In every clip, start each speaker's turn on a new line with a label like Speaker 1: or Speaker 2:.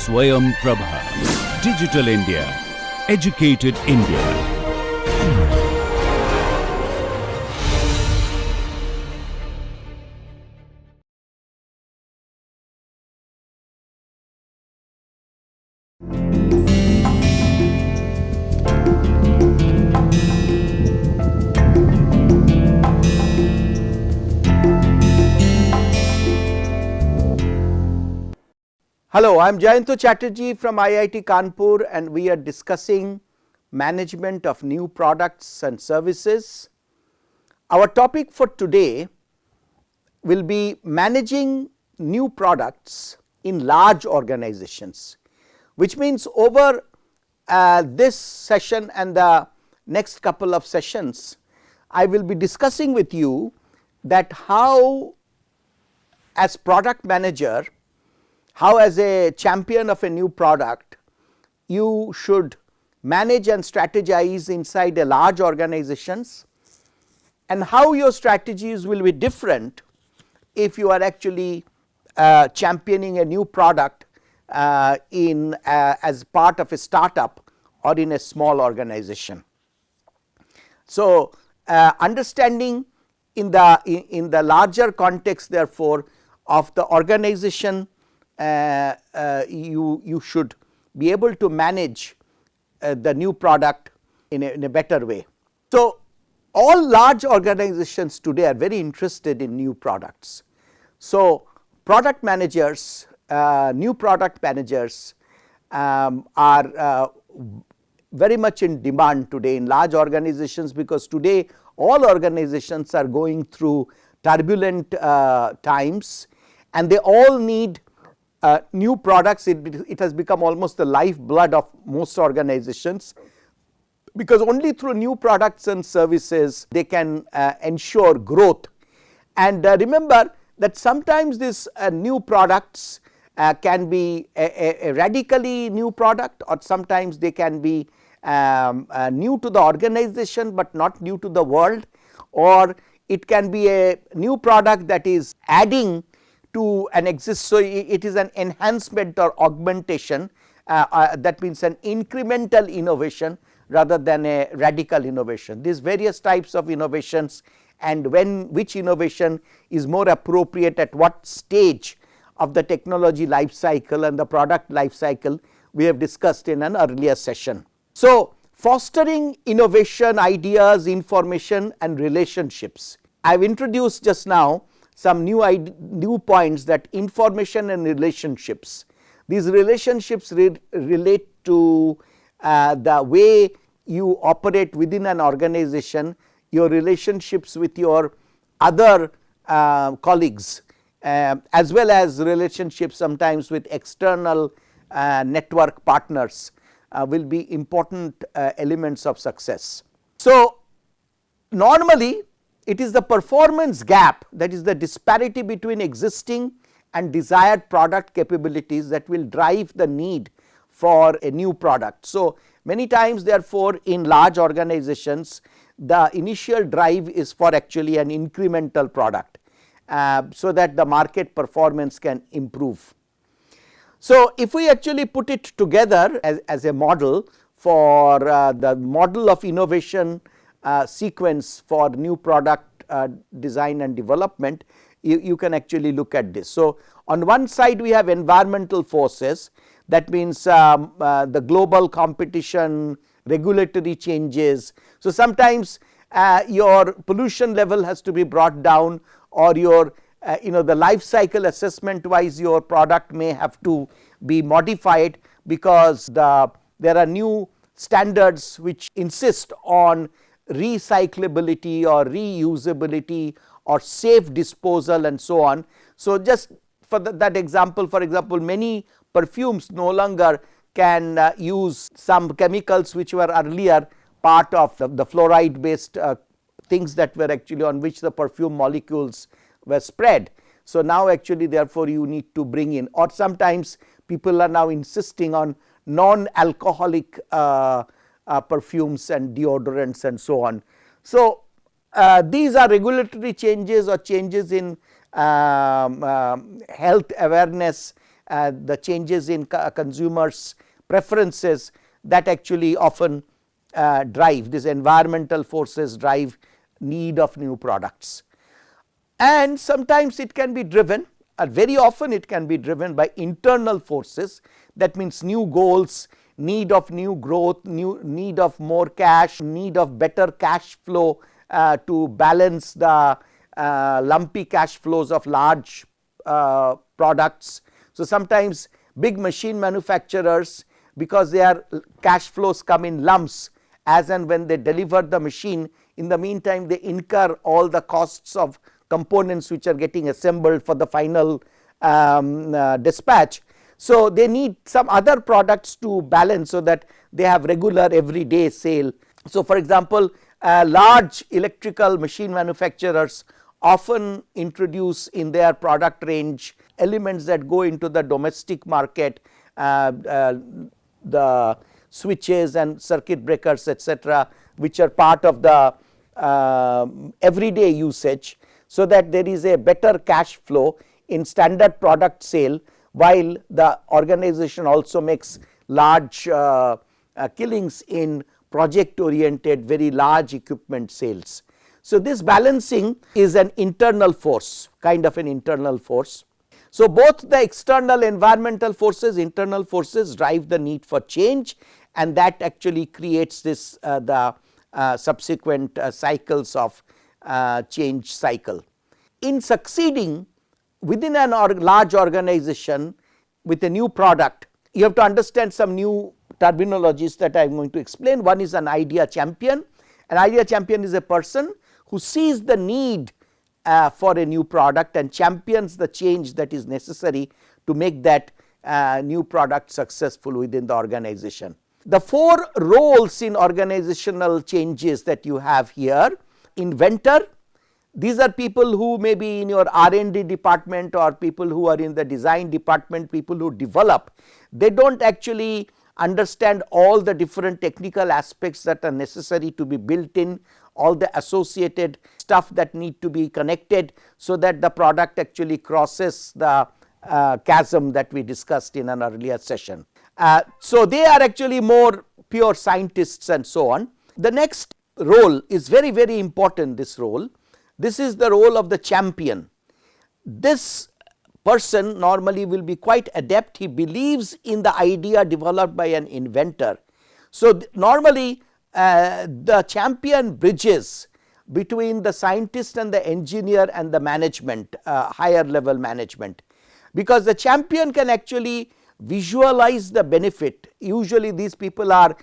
Speaker 1: Swayam Prabha. Digital India. Educated India.
Speaker 2: Hello, I am Jayanto Chatterjee from IIT Kanpur and we are discussing management of new products and services. Our topic for today will be managing new products in large organizations, which means over this session and the next couple of sessions, I will be discussing with you that how as product manager, how as a champion of a new product, you should manage and strategize inside a large organizations, and how your strategies will be different if you are actually championing a new product as part of a startup or in a small organization. So, understanding in the larger context therefore of the organization, you should be able to manage the new product in a better way. So, all large organizations today are very interested in new products. So, product managers, new product managers are very much in demand today in large organizations, because today all organizations are going through turbulent times and they all need new products. It has become almost the lifeblood of most organizations, because only through new products and services they can ensure growth. And remember that sometimes these new products can be a radically new product, or sometimes they can be new to the organization but not new to the world, or it can be a new product that is adding to an exist. So, it is an enhancement or augmentation, that means an incremental innovation rather than a radical innovation. These various types of innovations, and which innovation is more appropriate at what stage of the technology life cycle and the product life cycle, we have discussed in an earlier session. So, fostering innovation, ideas, information and relationships. I have introduced just now some new points, that information and relationships. These relationships relate to the way you operate within an organization, your relationships with your other colleagues, as well as relationships sometimes with external network partners will be important elements of success. So, normally it is the performance gap, that is the disparity between existing and desired product capabilities, that will drive the need for a new product. So, many times therefore in large organizations the initial drive is for actually an incremental product, so that the market performance can improve. So, if we actually put it together as a model for the model of innovation sequence for new product design and development, you can actually look at this. So, on one side we have environmental forces, that means the global competition, regulatory changes. So, sometimes your pollution level has to be brought down, or your the life cycle assessment wise your product may have to be modified, because there are new standards which insist on recyclability or reusability or safe disposal and so on. So, just for that example, for example, many perfumes no longer can use some chemicals which were earlier part of the fluoride based things that were actually on which the perfume molecules were spread. So, now actually therefore you need to bring in, or sometimes people are now insisting on non-alcoholic perfumes and deodorants and so on. So, these are regulatory changes or changes in health awareness the changes in consumers' preferences that actually often drive these environmental forces, drive need of new products. And sometimes it can be driven, very often it can be driven by internal forces. That means new goals, need of new growth, need of more cash, need of better cash flow to balance the lumpy cash flows of large products. So sometimes big machine manufacturers, because their cash flows come in lumps as and when they deliver the machine, in the meantime they incur all the costs of components which are getting assembled for the final dispatch. So they need some other products to balance so that they have regular everyday sale. So for example, large electrical machine manufacturers often introduce in their product range elements that go into the domestic market, the switches and circuit breakers, etc., which are part of the everyday usage, so that there is a better cash flow in standard product sale, while the organization also makes large killings in project oriented very large equipment sales. So this balancing is an internal force, kind of an internal force. So both the external environmental forces, internal forces drive the need for change, and that actually creates this the subsequent cycles of change cycle. In succeeding within a large organization with a new product, you have to understand some new terminologies that I am going to explain. One is an idea champion. An idea champion is a person who sees the need for a new product and champions the change that is necessary to make that new product successful within the organization. The 4 roles in organizational changes that you have here: inventor. These are people who may be in your R&D department or people who are in the design department, people who develop. They do not actually understand all the different technical aspects that are necessary to be built in, all the associated stuff that need to be connected, so that the product actually crosses the chasm that we discussed in an earlier session. So they are actually more pure scientists and so on. The next role is very, very important, this role. This is the role of the champion. This person normally will be quite adept. He believes in the idea developed by an inventor. So normally the champion bridges between the scientist and the engineer and the management, higher level management, because the champion can actually visualize the benefit. Usually these people are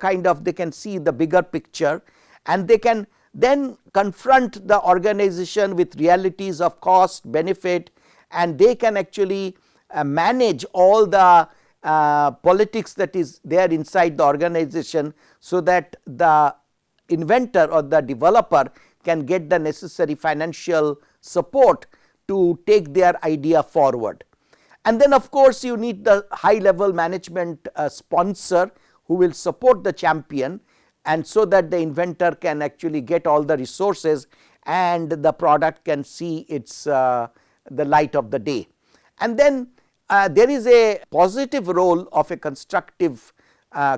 Speaker 2: kind of, they can see the bigger picture, and they can then confront the organization with realities of cost, benefit, and they can actually manage all the politics that is there inside the organization, so that the inventor or the developer can get the necessary financial support to take their idea forward. And then of course you need the high level management sponsor who will support the champion, and so that the inventor can actually get all the resources and the product can see its the light of the day. And then there is a positive role of a constructive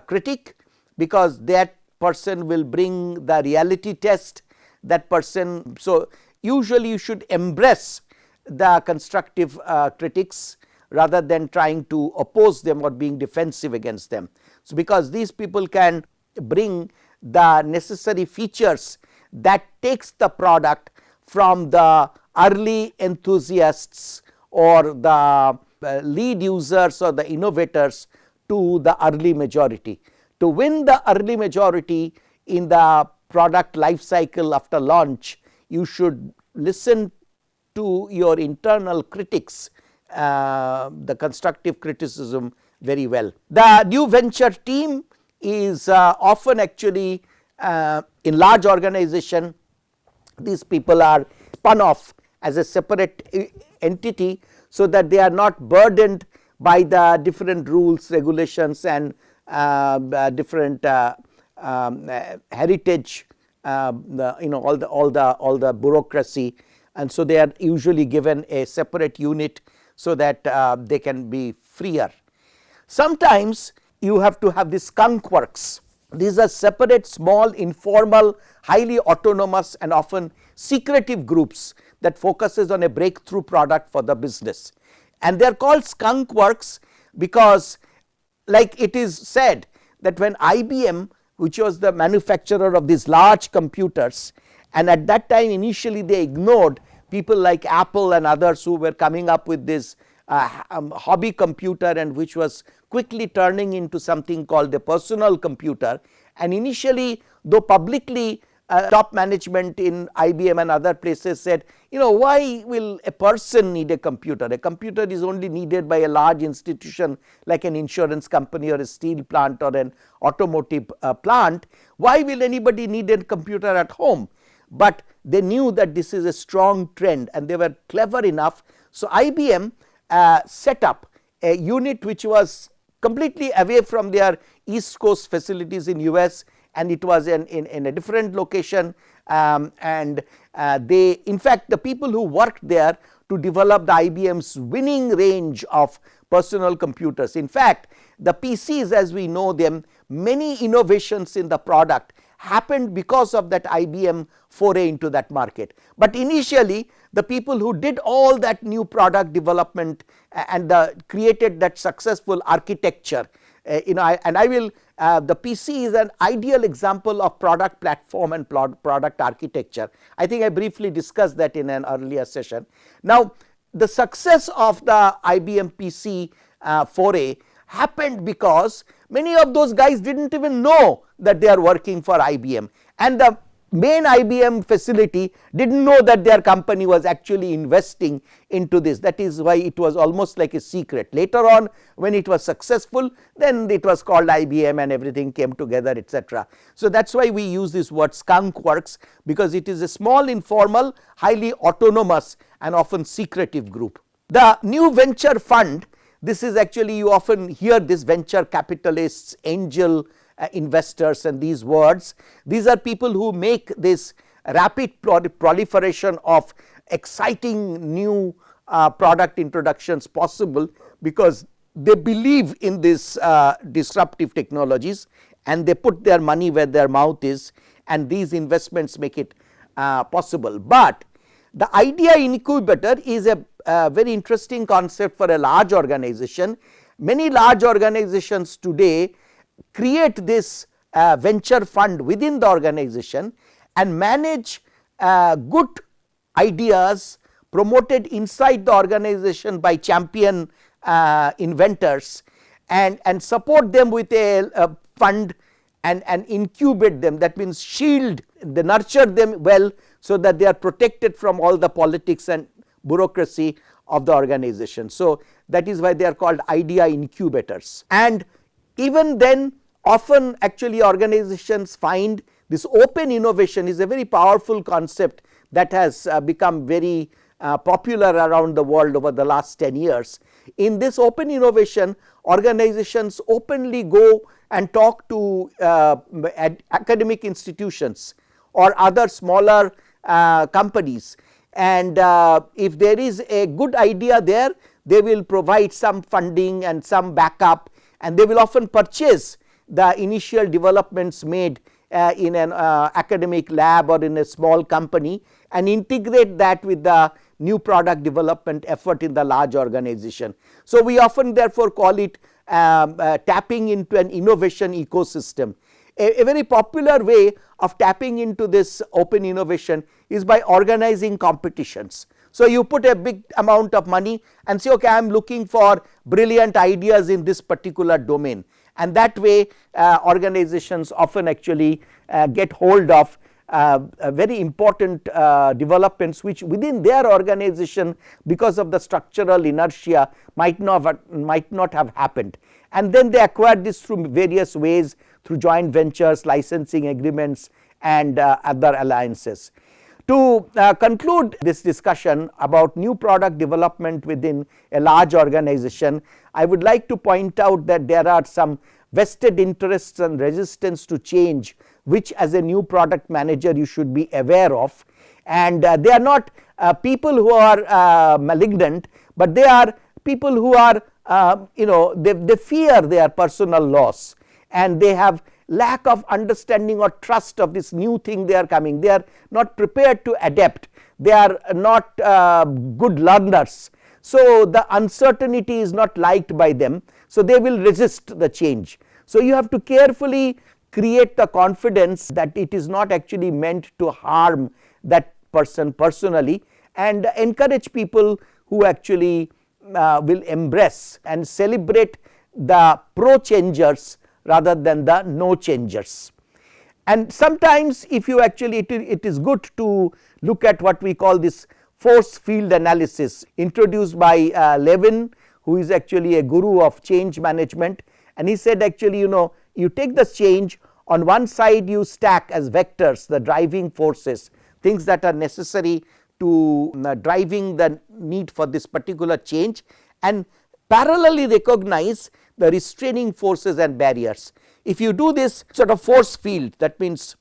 Speaker 2: critic, because that person will bring the reality test, that person. So usually you should embrace the constructive critics rather than trying to oppose them or being defensive against them. So because these people can bring the necessary features that takes the product from the early enthusiasts or the lead users or the innovators to the early majority. To win the early majority in the product life cycle after launch, you should listen to your internal critics, the constructive criticism, very well. The new venture team is often actually in large organization, these people are spun off as a separate entity, so that they are not burdened by the different rules, regulations, and different heritage, all the bureaucracy, and so they are usually given a separate unit so that they can be freer. Sometimes you have to have the skunk works. These are separate, small, informal, highly autonomous and often secretive groups that focuses on a breakthrough product for the business. And they are called skunk works because, like it is said, that when IBM, which was the manufacturer of these large computers, and at that time initially they ignored people like Apple and others who were coming up with this hobby computer, and which was quickly turning into something called the personal computer. And initially, though publicly top management in IBM and other places said, why will a person need a computer? A computer is only needed by a large institution like an insurance company or a steel plant or an automotive plant. Why will anybody need a computer at home? But they knew that this is a strong trend, and they were clever enough. So IBM set up a unit which was completely away from their East Coast facilities in US, and it was in a different location, and they, in fact, the people who worked there to develop the IBM's winning range of personal computers. In fact, the PCs as we know them, many innovations in the product happened because of that IBM foray into that market. But initially the people who did all that new product development and created that successful architecture, and I will the PC is an ideal example of product platform and product architecture. I think I briefly discussed that in an earlier session. Now, the success of the IBM PC foray happened because many of those guys did not even know that they are working for IBM, and the main IBM facility did not know that their company was actually investing into this. That is why it was almost like a secret. Later on, when it was successful, then it was called IBM and everything came together, etc. So that is why we use this word skunk works, because it is a small, informal, highly autonomous and often secretive group. The new venture fund, this is actually, you often hear this venture capitalists, angel investors and these words. These are people who make this rapid proliferation of exciting new product introductions possible, because they believe in this disruptive technologies, and they put their money where their mouth is, and these investments make it possible. But the idea incubator is a very interesting concept for a large organization. Many large organizations today create this venture fund within the organization and manage good ideas promoted inside the organization by champion inventors, and support them with a fund and incubate them. That means shield, they nurture them well so that they are protected from all the politics and bureaucracy of the organization. So that is why they are called idea incubators. And even then, often actually organizations find this open innovation is a very powerful concept that has become very popular around the world over the last 10 years. In this open innovation, organizations openly go and talk to academic institutions or other smaller companies, and if there is a good idea there, they will provide some funding and some backup, and they will often purchase the initial developments made in an academic lab or in a small company, and integrate that with the new product development effort in the large organization. So we often therefore call it tapping into an innovation ecosystem. A very popular way of tapping into this open innovation is by organizing competitions. So you put a big amount of money and say, okay, I am looking for brilliant ideas in this particular domain, and that way organizations often actually get hold of very important developments which within their organization, because of the structural inertia, might not have happened, and then they acquire this through various ways, through joint ventures, licensing agreements and other alliances. To conclude this discussion about new product development within a large organization, I would like to point out that there are some vested interests and resistance to change which as a new product manager you should be aware of, and they are not people who are malignant, but they are people who are they fear their personal loss, and they have lack of understanding or trust of this new thing they are coming. They are not prepared to adapt, they are not good learners. So, the uncertainty is not liked by them, so they will resist the change. So, you have to carefully create the confidence that it is not actually meant to harm that person personally, and encourage people who actually will embrace and celebrate the pro changers rather than the no changers. And sometimes if you actually it is good to look at what we call this force field analysis, introduced by Levin, who is actually a guru of change management, and he said actually you take the change, on one side you stack as vectors the driving forces, things that are necessary to driving the need for this particular change, and parallelly recognize the restraining forces and barriers. If you do this sort of force field, that means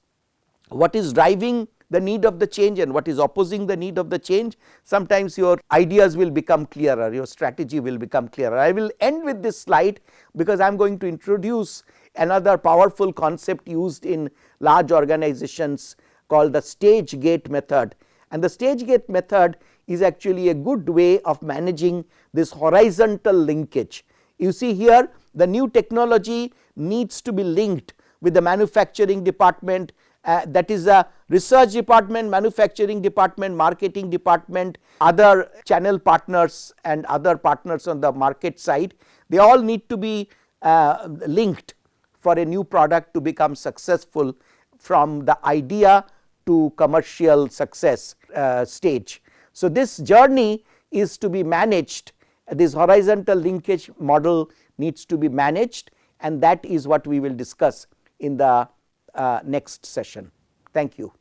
Speaker 2: what is driving the need of the change and what is opposing the need of the change, sometimes your ideas will become clearer, your strategy will become clearer. I will end with this slide because I am going to introduce another powerful concept used in large organizations called the stage gate method, and the stage gate method is actually a good way of managing this horizontal linkage. You see here, the new technology needs to be linked with the manufacturing department, that is a research department, manufacturing department, marketing department, other channel partners and other partners on the market side. They all need to be linked for a new product to become successful from the idea to commercial success stage. So, this journey is to be managed, this horizontal linkage model needs to be managed, and that is what we will discuss in the next session. Thank you.